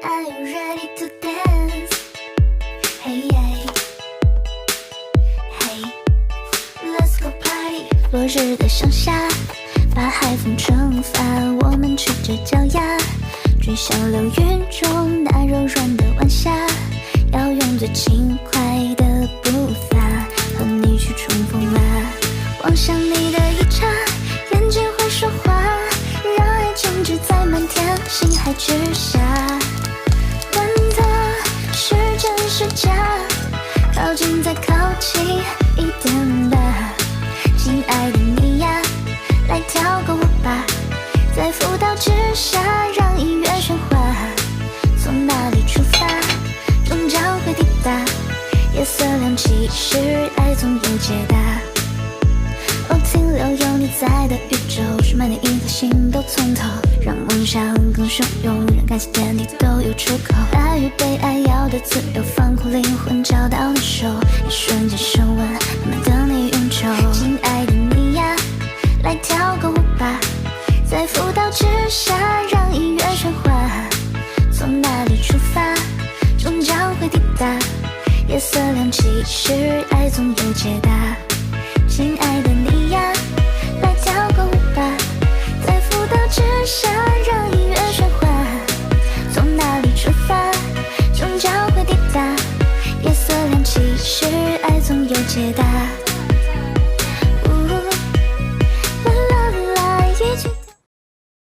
Are you ready to dance? Hey, hey, let's go party. 落日的乡下，把海风蒸发，我们赤着脚丫，追小流云中那柔软的晚霞，要用最轻快的步伐，和你去冲锋啊！望向你的一刹，眼睛会说话，让爱静止在满天星海之下。管它是真是假，靠近再靠近一点吧，亲爱的你呀，来跳个舞吧，在浮岛之下让音乐喧哗，从哪里出发，终将会抵达，夜色亮起时，爱总有解答。停留有你在的宇宙，充满的银河星都从头，让梦想更汹涌，让感谢天地都有出口。爱与被爱要的自由，放空灵魂，找到你手，一瞬间升温，慢慢等你永久。亲爱的你呀，来跳个舞吧，在浮岛之下让音乐喧哗，从哪里出发，终将会抵达，夜色亮起时，爱总有解答。亲爱的你呀，来跳个舞吧，在浮岛之下让音乐喧哗，从哪里出发，终将会抵达，夜色亮起时，爱总有解答。